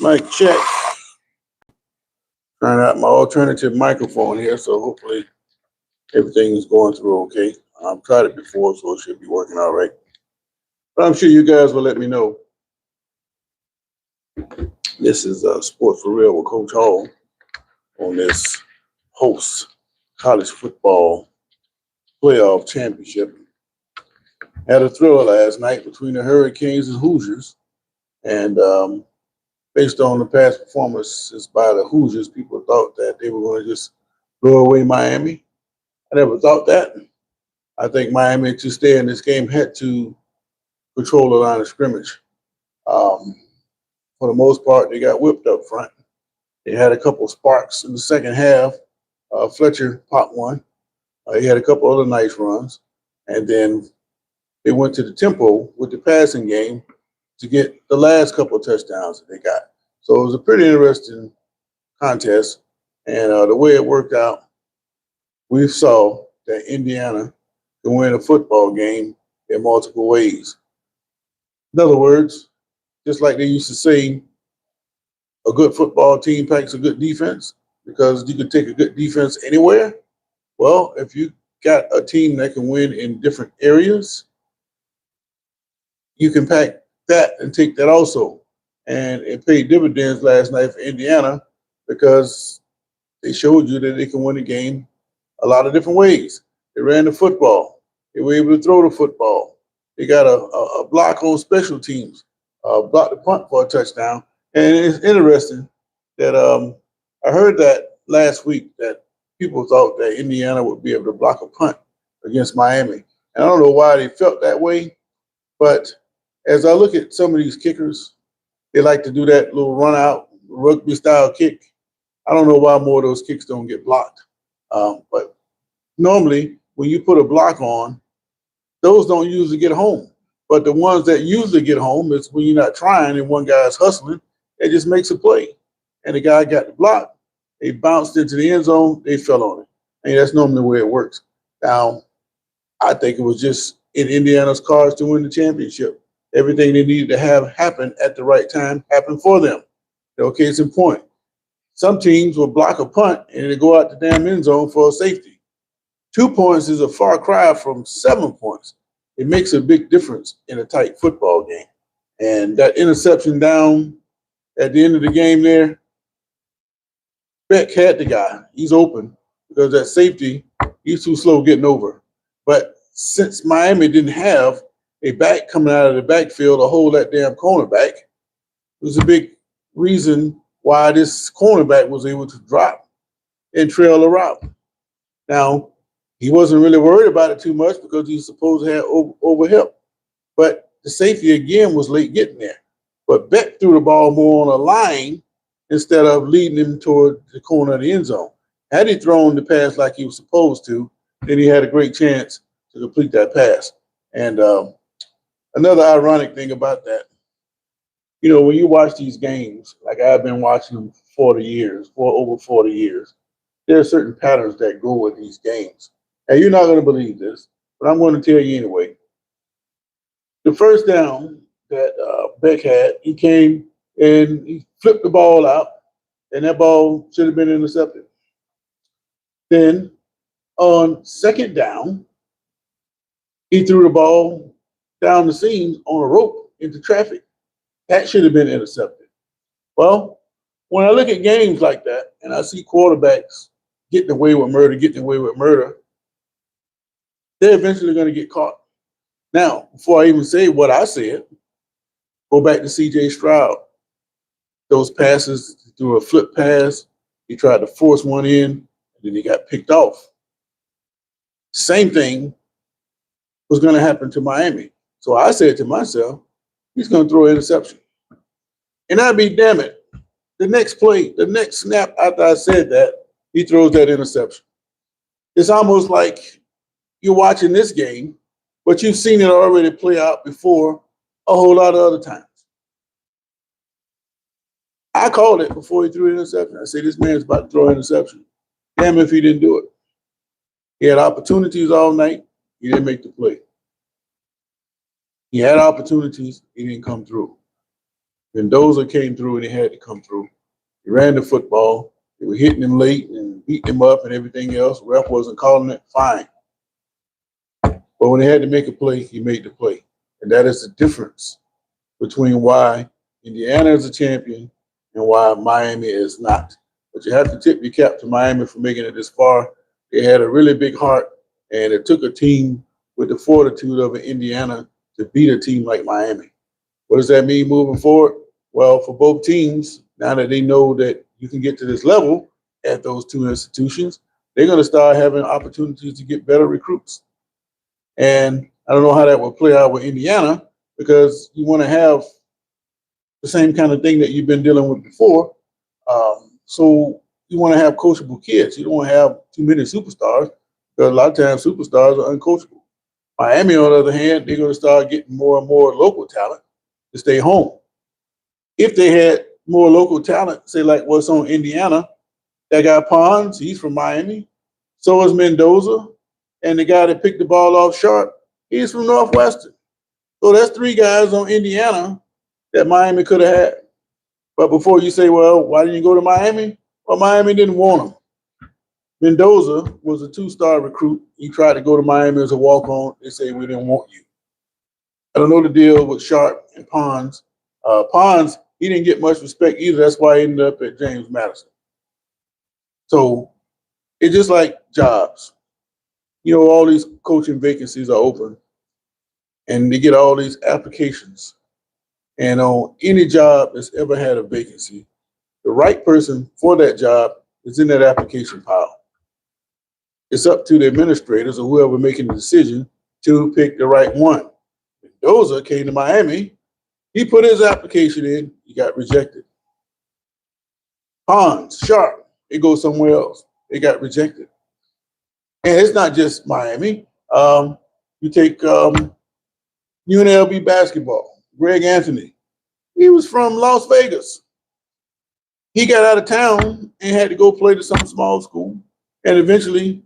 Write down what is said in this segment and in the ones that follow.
Mic check. Trying out my alternative microphone here, so hopefully everything is going through okay. I've tried it before, so it should be working all right. But I'm sure you guys will let me know. This is Sports for Real with Coach Hall on this host college football playoff championship. Had a thriller last night between the Hurricanes and Hoosiers, and based on the past performances by the Hoosiers, people thought that they were going to just blow away Miami. I never thought that. I think Miami, to stay in this game, had to control the line of scrimmage. Um, for the most part, they got whipped up front. They had a couple of sparks in the second half. Fletcher popped one. He had a couple other nice runs. And then they went to the tempo with the passing game to get the last couple of touchdowns that they got. So it was a pretty interesting contest. And the way it worked out, we saw that Indiana can win a football game in multiple ways. In other words, just like they used to say, a good football team packs a good defense because you can take a good defense anywhere. Well, if you got a team that can win in different areas, you can pack that and take that also. And it paid dividends last night for Indiana because they showed you that they can win a game a lot of different ways. They ran the football. They were able to throw the football. They got a block on special teams, blocked the punt for a touchdown. And it's interesting that I heard that last week that people thought that Indiana would be able to block a punt against Miami. And I don't know why they felt that way, but as I look at some of these kickers, they like to do that little run out rugby style kick. I don't know why more of those kicks don't get blocked. But normally, when you put a block on, those don't usually get home. But the ones that usually get home is when you're not trying and one guy's hustling, it just makes a play. And the guy got the block, they bounced into the end zone, they fell on it. And that's normally the way it works. Now, I think it was just in Indiana's cards to win the championship. Everything they needed to have happen at the right time happened for them. Okay, it's in point. Some teams will block a punt and they go out the damn end zone for a safety. 2 points is a far cry from 7 points. It makes a big difference in a tight football game. And that interception down at the end of the game there, Beck had the guy. He's open because that safety, he's too slow getting over. But since Miami didn't have a back coming out of the backfield to hold that damn cornerback, it was a big reason why this cornerback was able to drop and trail the route. Now, he wasn't really worried about it too much because he was supposed to have overhelp. But the safety, again, was late getting there. But Beck threw the ball more on a line instead of leading him toward the corner of the end zone. Had he thrown the pass like he was supposed to, then he had a great chance to complete that pass. And another ironic thing about that, you know, when you watch these games, like I've been watching them for 40 years, for over 40 years, there are certain patterns that go with these games. And you're not going to believe this, but I'm going to tell you anyway. The first down that Beck had, he came and he flipped the ball out, and that ball should have been intercepted. Then on second down, he threw the ball down the seam on a rope into traffic. That should have been intercepted. Well, when I look at games like that and I see quarterbacks getting away with murder, they're eventually going to get caught. Now, before I even say what I said, go back to C.J. Stroud. Those passes through a flip pass, he tried to force one in, and then he got picked off. Same thing was going to happen to Miami. So I said to myself, he's going to throw an interception. And I'd be damn it. The next play, the next snap after I said that, he throws that interception. It's almost like you're watching this game, but you've seen it already play out before a whole lot of other times. I called it before he threw an interception. I said, this man's about to throw an interception. Damn if he didn't do it. He had opportunities all night. He didn't make the play. He had opportunities. He didn't come through. Mendoza came through and he had to come through. He ran the football. They were hitting him late and beating him up and everything else. Ref wasn't calling it, fine. But when he had to make a play, he made the play. And that is the difference between why Indiana is a champion and why Miami is not. But you have to tip your cap to Miami for making it this far. They had a really big heart, and it took a team with the fortitude of Indiana to beat a team like Miami. What does that mean moving forward? Well, for both teams, now that they know that you can get to this level at those two institutions, they're going to start having opportunities to get better recruits. And I don't know how that will play out with Indiana because you want to have the same kind of thing that you've been dealing with before. So you want to have coachable kids. You don't want to have too many superstars because a lot of times superstars are uncoachable. Miami, on the other hand, they're going to start getting more and more local talent to stay home. If they had more local talent, say like what's on Indiana, that guy Pons, he's from Miami. So is Mendoza. And the guy that picked the ball off Sharp, he's from Northwestern. So that's three guys on Indiana that Miami could have had. But before you say, well, why didn't you go to Miami? Well, Miami didn't want him. Mendoza was a two-star recruit. He tried to go to Miami as a walk-on. They say, we didn't want you. I don't know the deal with Sharp and Pons. Pons, he didn't get much respect either. That's why he ended up at James Madison. So it's just like jobs. You know, all these coaching vacancies are open, and they get all these applications. And on any job that's ever had a vacancy, the right person for that job is in that application pile. It's up to the administrators or whoever making the decision to pick the right one. Mendoza came to Miami. He put his application in. He got rejected. Pons, Sharp, it goes somewhere else. It got rejected. And it's not just Miami. You take UNLV basketball. Greg Anthony. He was from Las Vegas. He got out of town and had to go play to some small school. And eventually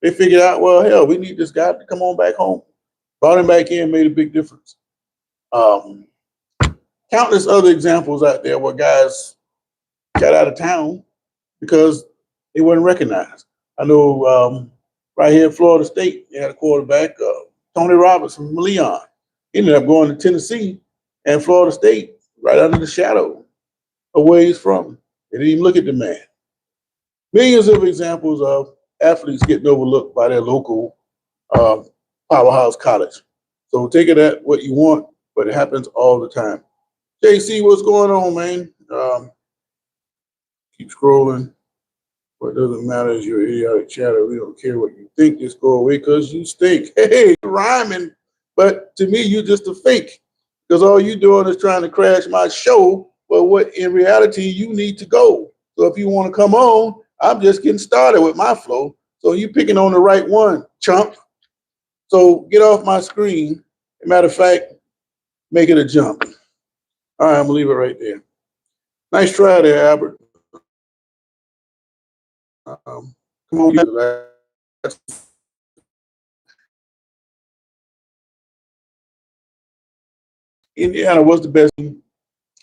they figured out, well, hell, we need this guy to come on back home. Brought him back in, made a big difference. Countless other examples out there where guys got out of town because they weren't recognized. I know right here at Florida State, they had a quarterback, Tony Roberts from Leon. He ended up going to Tennessee and Florida State right under the shadow of where he's from. They didn't even look at the man. Millions of examples of athletes getting overlooked by their local powerhouse college. So take it at what you want, but it happens all the time. JC, what's going on, man? Keep scrolling. What doesn't matter is your idiotic chatter. We don't care what you think. Just go away because you stink. Hey, you're rhyming, but to me, you're just a fake because all you're doing is trying to crash my show. But what in reality, you need to go. So if you want to come on, I'm just getting started with my flow. So you picking on the right one, chump. So get off my screen. As a matter of fact, make it a jump. All right, I'm gonna leave it right there. Nice try there, Albert. Come on, Indiana was the best team,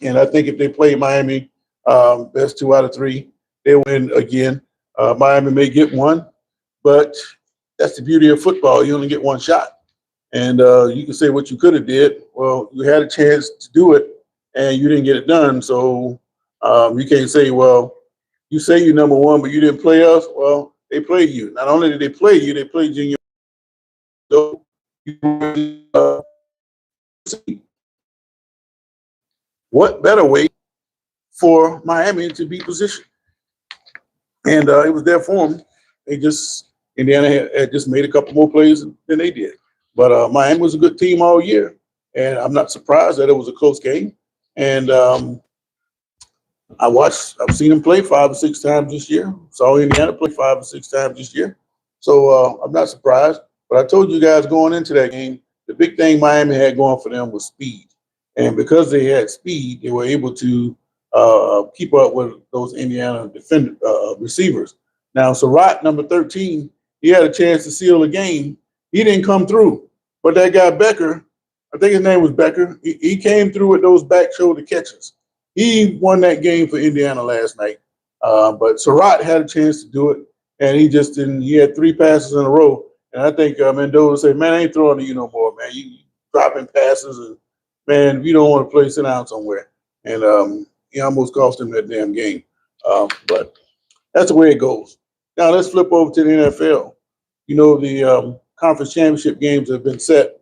and I think if they play Miami, best 2 out of 3, they win again. Miami may get one, but that's the beauty of football. You only get one shot, and you can say what you could have did. Well, you had a chance to do it, and you didn't get it done. So you can't say, well, you say you're number one, but you didn't play us. Well, they played you. Not only did they play you, they played you. What better way for Miami to be positioned? And it was there for them. Indiana had just made a couple more plays than they did. But Miami was a good team all year. And I'm not surprised that it was a close game. And I've seen them play 5 or 6 times this year. Saw Indiana play 5 or 6 times this year. So I'm not surprised. But I told you guys going into that game, the big thing Miami had going for them was speed. And because they had speed, they were able to keep up with those Indiana receivers. Now, Surratt, number 13, he had a chance to seal the game. He didn't come through. But that guy Becker, I think his name was Becker, he came through with those back shoulder catches. He won that game for Indiana last night. But Surratt had a chance to do it, and he just didn't. He had 3 passes in a row, and I think Mendoza said, "Man, I ain't throwing to you no more, man. You dropping passes, and man, if you don't want to play, sit down somewhere." And he almost cost him that damn game. But that's the way it goes. Now let's flip over to the NFL. You know, the conference championship games have been set.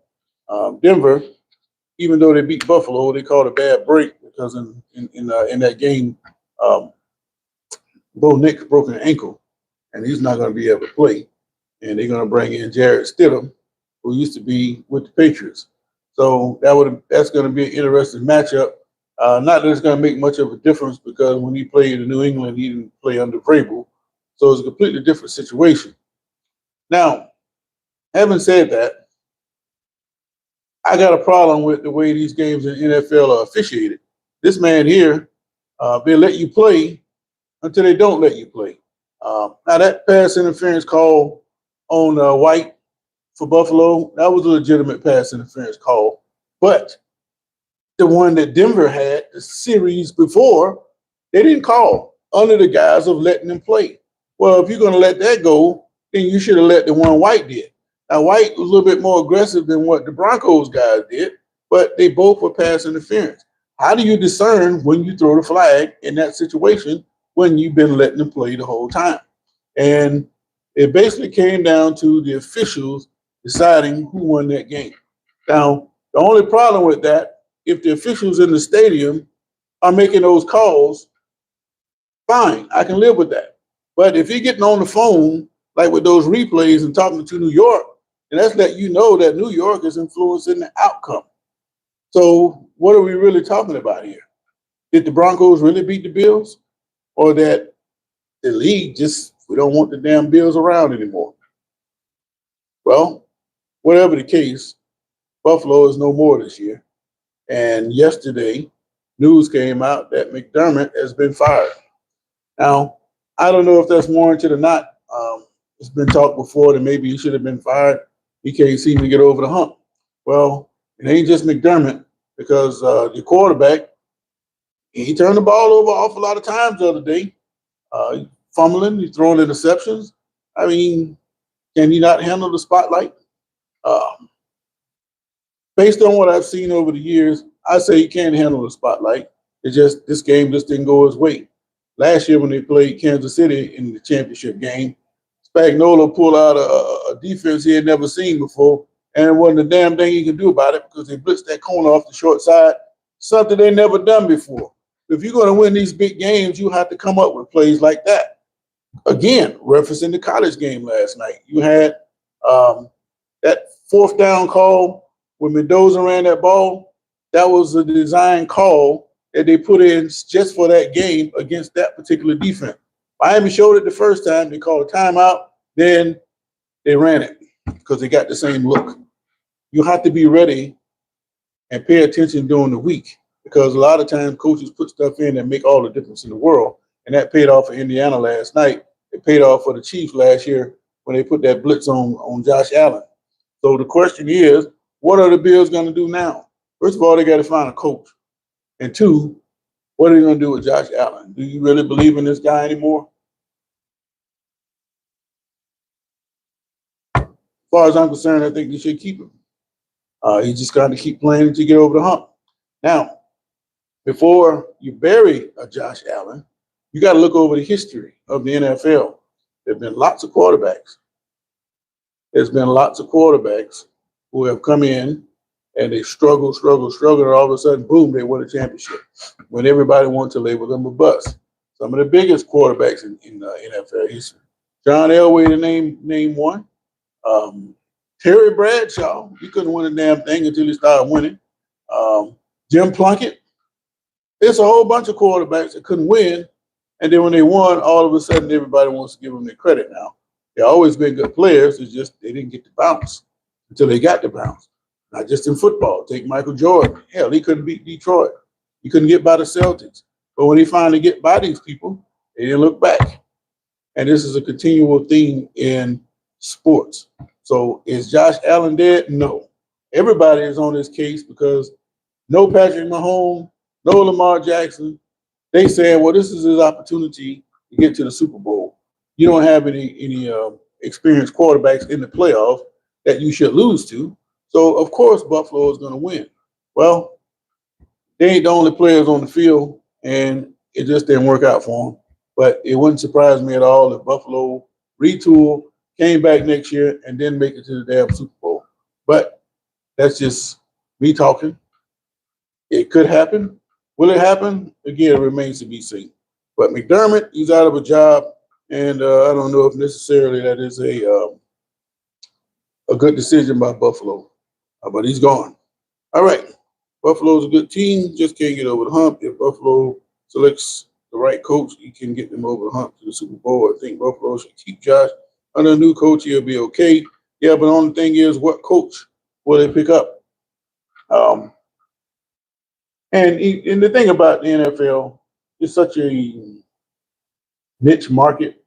Denver, even though they beat Buffalo, they called a bad break because in that game, um, Bo Nix broke an ankle, and he's not going to be able to play. And they're going to bring in Jared Stidham, who used to be with the Patriots. So that's going to be an interesting matchup. Not that it's going to make much of a difference because when he played in New England, he didn't play under Vrabel. So it's a completely different situation. Now, having said that, I got a problem with the way these games in the NFL are officiated. This man here, they let you play until they don't let you play. Now that pass interference call on White for Buffalo, that was a legitimate pass interference call. But the one that Denver had the series before, they didn't call under the guise of letting them play. Well, if you're going to let that go, then you should have let the one White did. Now, White was a little bit more aggressive than what the Broncos guys did, but they both were pass interference. How do you discern when you throw the flag in that situation when you've been letting them play the whole time? And it basically came down to the officials deciding who won that game. Now, the only problem with that, if the officials in the stadium are making those calls, fine, I can live with that. But if you're getting on the phone, like with those replays and talking to New York, and that's letting you know that New York is influencing the outcome. So what are we really talking about here? Did the Broncos really beat the Bills? Or that the league just, we don't want the damn Bills around anymore? Well, whatever the case, Buffalo is no more this year. And yesterday, news came out that McDermott has been fired. Now, I don't know if that's warranted or not. It's been talked before that maybe he should have been fired. He can't seem to get over the hump. Well, it ain't just McDermott because the quarterback, he turned the ball over an awful lot of times the other day. Fumbling, he's throwing interceptions. I mean, can he not handle the spotlight? Um, Based on what I've seen over the years, I say he can't handle the spotlight. It's just this game just didn't go his way. Last year when they played Kansas City in the championship game, Spagnuolo pulled out a defense he had never seen before, and it wasn't a damn thing he could do about it because they blitzed that corner off the short side, something they never done before. If you're going to win these big games, you have to come up with plays like that. Again, referencing the college game last night, you had that fourth down call when Mendoza ran that ball. That was a design call that they put in just for that game against that particular defense. Miami showed it the first time. They called a timeout. Then they ran it because they got the same look. You have to be ready and pay attention during the week because a lot of times coaches put stuff in that make all the difference in the world. And that paid off for Indiana last night. It paid off for the Chiefs last year when they put that blitz on Josh Allen. So the question is, what are the Bills going to do now? First of all, they got to find a coach. And two, what are they going to do with Josh Allen? Do you really believe in this guy anymore? As far as I'm concerned, I think they should keep him. He's just got to keep playing to get over the hump. Now, before you bury a Josh Allen, you got to look over the history of the NFL. There have been lots of quarterbacks. There's been lots of quarterbacks who have come in and they struggle, and all of a sudden, boom, they win a championship when everybody wants to label them a bust. Some of the biggest quarterbacks in NFL history. John Elway, to name one. Terry Bradshaw, he couldn't win a damn thing until he started winning. Jim Plunkett. There's a whole bunch of quarterbacks that couldn't win, and then when they won, all of a sudden everybody wants to give them their credit now. They've always been good players. It's just they didn't get the bounce until they got the bounce. Not just in football. Take Michael Jordan. Hell, he couldn't beat Detroit. He couldn't get by the Celtics. But when he finally get by these people, they didn't look back. And this is a continual theme in sports. So is Josh Allen dead? No. Everybody is on this case because no Patrick Mahomes, no Lamar Jackson. They said, well, this is his opportunity to get to the Super Bowl. You don't have any experienced quarterbacks in the playoffs that you should lose to. So of course Buffalo is going to win. Well, they ain't the only players on the field, and it just didn't work out for them. But it wouldn't surprise me at all if Buffalo retool, came back next year, and didn't make it to the damn Super Bowl. But that's just me talking. It could happen. Will it happen? Again, it remains to be seen. But McDermott, he's out of a job, and I don't know if necessarily that is a good decision by Buffalo, but he's gone. All right, Buffalo's a good team, just can't get over the hump. If Buffalo selects the right coach, he can get them over the hump to the Super Bowl. I think Buffalo should keep Josh. Under a new coach, he'll be okay. Yeah, but the only thing is, what coach will they pick up? Um, and the thing about the NFL, it's such a niche market.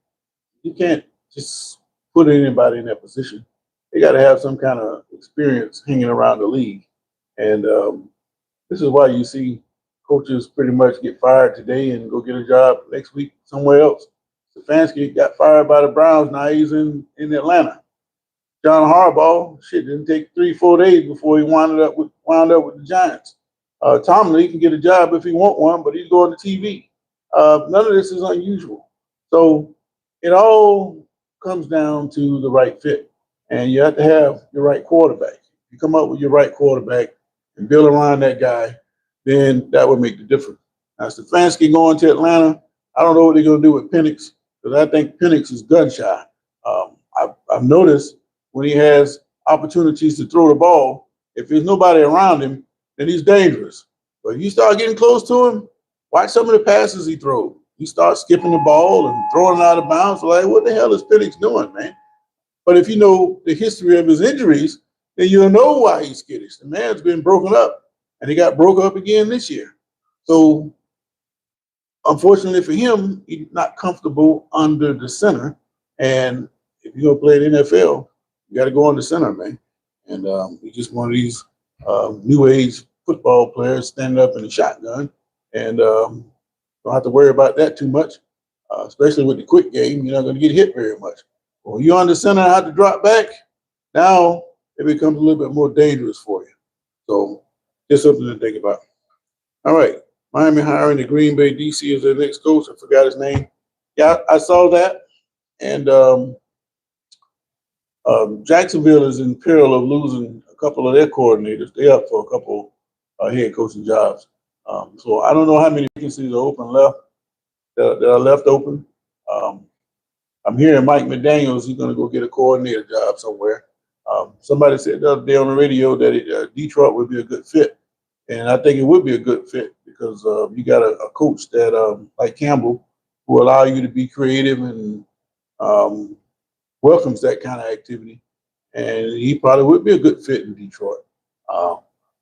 You can't just put anybody in that position. They got to have some kind of experience hanging around the league. And this is why you see coaches pretty much get fired today and go get a job next week somewhere else. Stefanski got fired by the Browns. Now he's in Atlanta. John Harbaugh, shit, didn't take 3-4 days before he wound up with the Giants. Tomlin, he can get a job if he want one, but he's going to TV. None of this is unusual. So it all comes down to the right fit, and you have to have your right quarterback. If you come up with your right quarterback and build around that guy, then that would make the difference. Now, Stefanski going to Atlanta, I don't know what they're going to do with Penix, because I think Penix is gun shy. I've noticed when he has opportunities to throw the ball, if there's nobody around him, then he's dangerous. But if you start getting close to him, watch some of the passes he throws. He starts skipping the ball and throwing it out of bounds. Like, what the hell is Penix doing, man? But if you know the history of his injuries, then you'll know why he's skittish. The man's been broken up, and he got broke up again this year. So, unfortunately for him, he's not comfortable under the center. And if you're going to play in the NFL, you got to go on the center, man. And he's just one of these new age football players standing up in the shotgun, and don't have to worry about that too much, especially with the quick game. You're not going to get hit very much. When you're on the center and have to drop back, now it becomes a little bit more dangerous for you. So just something to think about. All right. Miami hiring the Green Bay DC as their next coach. I forgot his name. Yeah, I saw that. And Jacksonville is in peril of losing a couple of their coordinators. They're up for a couple head coaching jobs. So I don't know how many vacancies are open left that are left open. I'm hearing Mike McDaniels, he's going to go get a coordinator job somewhere. Somebody said the other day on the radio that Detroit would be a good fit. And I think it would be a good fit because you got a coach that, like Campbell, who allow you to be creative and welcomes that kind of activity. And he probably would be a good fit in Detroit.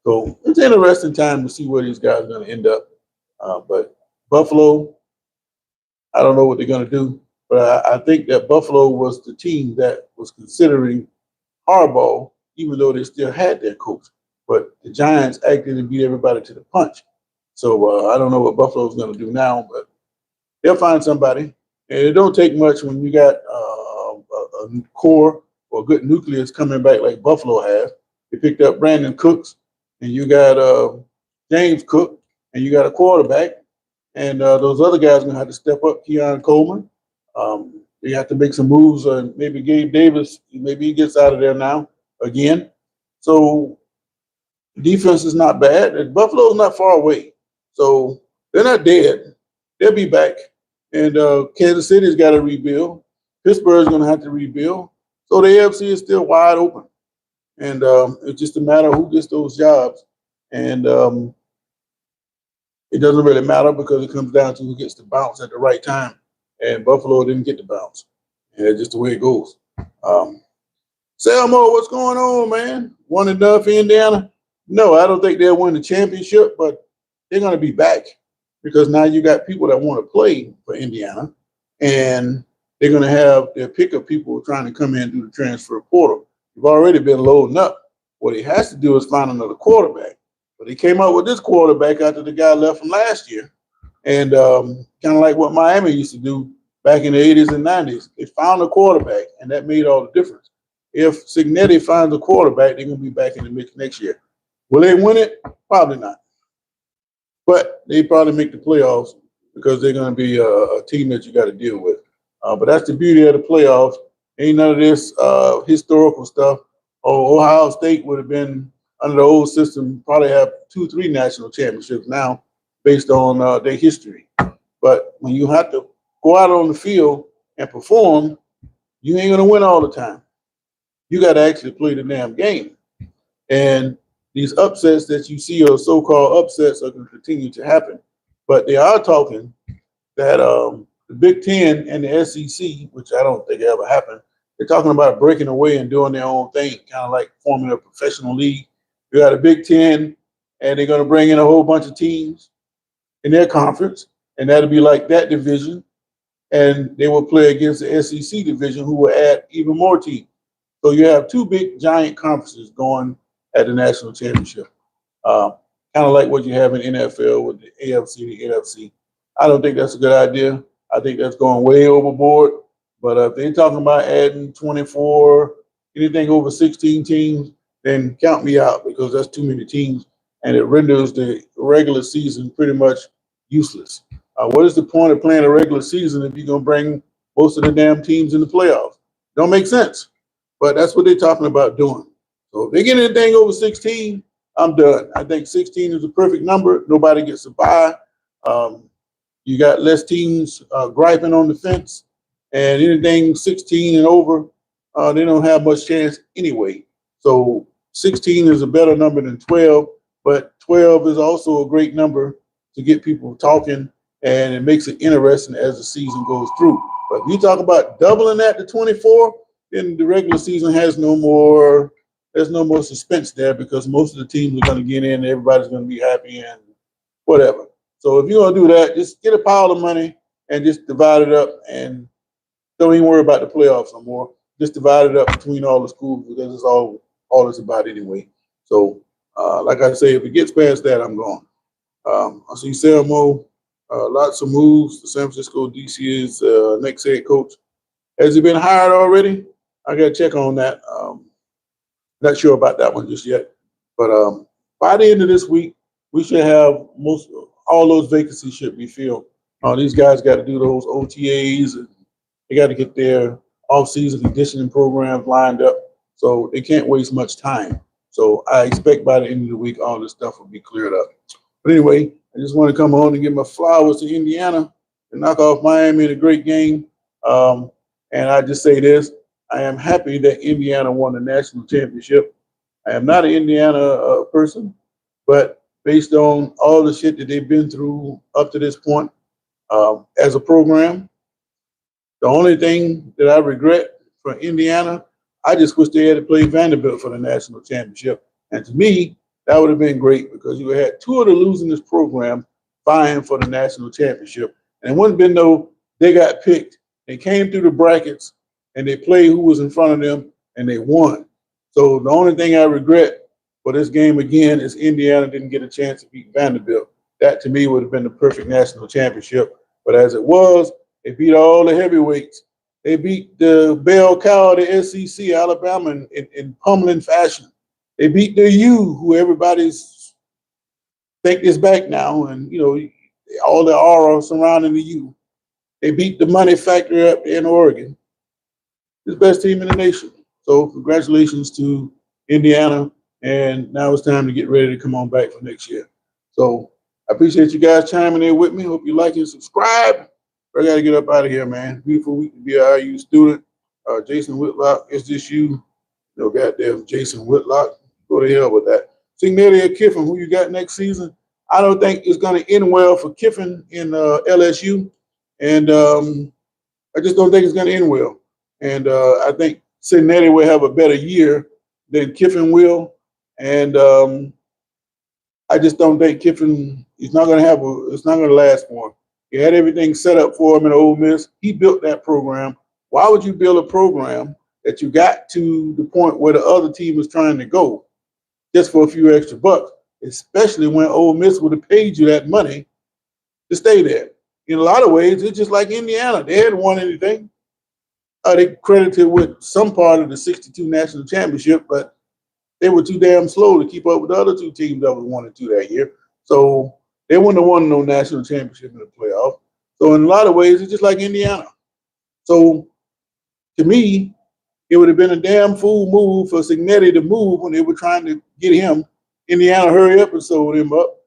So it's an interesting time to see where these guys are going to end up. But Buffalo, I don't know what they're going to do. But I think that Buffalo was the team that was considering Harbaugh, even though they still had their coach. But the Giants acted and beat everybody to the punch. So I don't know what Buffalo's going to do now, but they'll find somebody. And it don't take much when you got a core or a good nucleus coming back like Buffalo has. They picked up Brandon Cooks, and you got James Cook, and you got a quarterback. And those other guys are going to have to step up. Keon Coleman. They have to make some moves. Maybe Gabe Davis, maybe he gets out of there now again. So defense is not bad. Buffalo's not far away. So they're not dead. They'll be back. And Kansas City's got to rebuild. Pittsburgh's going to have to rebuild. So the AFC is still wide open. And it's just a matter of who gets those jobs. And it doesn't really matter because it comes down to who gets the bounce at the right time. And Buffalo didn't get the bounce. And that's just the way it goes. Selmo, what's going on, man? One and done for Indiana? No, I don't think they'll win the championship, but they're going to be back because now you got people that want to play for Indiana, and they're going to have their pick of people trying to come in and do the transfer portal. You've already been loading up. What he has to do is find another quarterback. But they came up with this quarterback after the guy left from last year. And kind of like what Miami used to do back in the 80s and 90s. They found a quarterback, and that made all the difference. If Signetti finds a quarterback, they're going to be back in the mix next year. Will they win it? Probably not. But they probably make the playoffs because they're going to be a team that you got to deal with. But that's the beauty of the playoffs. Ain't none of this historical stuff. Oh, Ohio State would have been under the old system, probably have 2, 3 national championships now based on their history. But when you have to go out on the field and perform, you ain't going to win all the time. You got to actually play the damn game. And these upsets that you see, or so-called upsets, are going to continue to happen. But they are talking that the Big Ten and the SEC, which I don't think ever happened, they're talking about breaking away and doing their own thing, kind of like forming a professional league. You got a Big Ten, and they're going to bring in a whole bunch of teams in their conference, and that'll be like that division. And they will play against the SEC division, who will add even more teams. So you have 2 big giant conferences going at the national championship. Kind of like what you have in NFL with the AFC and the NFC. I don't think that's a good idea. I think that's going way overboard. But if they're talking about adding 24, anything over 16 teams, then count me out, because that's too many teams, and it renders the regular season pretty much useless. What is the point of playing a regular season if you're going to bring most of the damn teams in the playoffs? Don't make sense. But that's what they're talking about doing. So if they get anything over 16, I'm done. I think 16 is a perfect number. Nobody gets a bye. You got less teams griping on the fence, and anything 16 and over, they don't have much chance anyway. So 16 is a better number than 12, but 12 is also a great number to get people talking, and it makes it interesting as the season goes through. But if you talk about doubling that to 24, then the regular season has no more. There's no more suspense there, because most of the teams are going to get in, and everybody's going to be happy and whatever. So if you're going to do that, just get a pile of money and just divide it up, and don't even worry about the playoffs no more. Just divide it up between all the schools, because it's all it's about anyway. So like I say, if it gets past that, I'm gone. I see Selmo, lots of moves. The San Francisco DC is next head coach. Has he been hired already? I got to check on that. Not sure about that one just yet. But by the end of this week, we should have all those vacancies should be filled. These guys got to do those OTAs, and they got to get their off-season conditioning programs lined up. So they can't waste much time. So I expect by the end of the week, all this stuff will be cleared up. But anyway, I just want to come on and give my flowers to Indiana and knock off Miami in a great game. And I just say this: I am happy that Indiana won the national championship. I am not an Indiana person, but based on all the shit that they've been through up to this point as a program, the only thing that I regret for Indiana, I just wish they had to play Vanderbilt for the national championship. And to me, that would have been great, because you had 2 of the losingest programs vying for the national championship. And it wouldn't have been no, they got picked. They came through the brackets, and they played who was in front of them, and they won. So the only thing I regret for this game again is Indiana didn't get a chance to beat Vanderbilt. That to me would have been the perfect national championship. But as it was, they beat all the heavyweights. They beat the bell cow of the SEC, Alabama, in pummeling fashion. They beat the U, who everybody's think is back now, and all the aura surrounding the U. They beat the money factory up in Oregon. It's the best team in the nation. So congratulations to Indiana, and now it's time to get ready to come on back for next year. So I appreciate you guys chiming in with me. Hope you like and subscribe. I got to get up out of here, man. Beautiful week to be an IU student. Jason Whitlock, is this you? No goddamn Jason Whitlock. Go to hell with that. Signetti Kiffin, who you got next season? I don't think it's going to end well for Kiffin in LSU. And I just don't think it's going to end well. And I think Signetti will have a better year than Kiffin will. And I just don't think Kiffin, it's not going to last for him. He had everything set up for him in Ole Miss. He built that program. Why would you build a program that you got to the point where the other team was trying to go just for a few extra bucks? especially when Ole Miss would have paid you that money to stay there. In a lot of ways, it's just like Indiana. They hadn't won anything. They credited with some part of the 62 national championship, but they were too damn slow to keep up with the other two teams that was 1 and 2 that year. So they wouldn't have won no national championship in the playoff. So in a lot of ways, it's just like Indiana. So to me, it would have been a damn fool move for Signetti to move when they were trying to get him. Indiana hurry up and sew him up.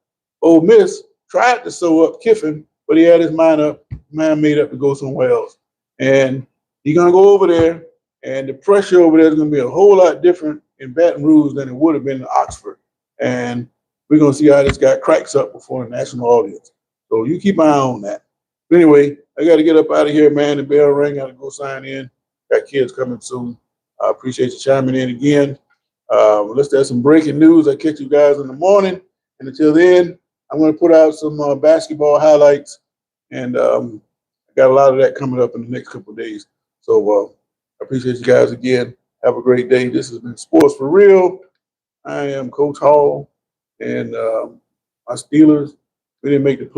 Ole Miss tried to sew up Kiffin, but he had his mind made up to go somewhere else. And he's gonna go over there, and the pressure over there is gonna be a whole lot different in Baton Rouge than it would have been in Oxford. And we're gonna see how this guy cracks up before a national audience. So you keep an eye on that. But anyway, I got to get up out of here, man. The bell rang. Got to go sign in. Got kids coming soon. I appreciate you chiming in again. Let's have some breaking news. I'll catch you guys in the morning. And until then, I'm going to put out some basketball highlights. And I got a lot of that coming up in the next couple of days. So I appreciate you guys again. Have a great day. This has been Sports for Real. I am Coach Hall. And my Steelers, we didn't make the play.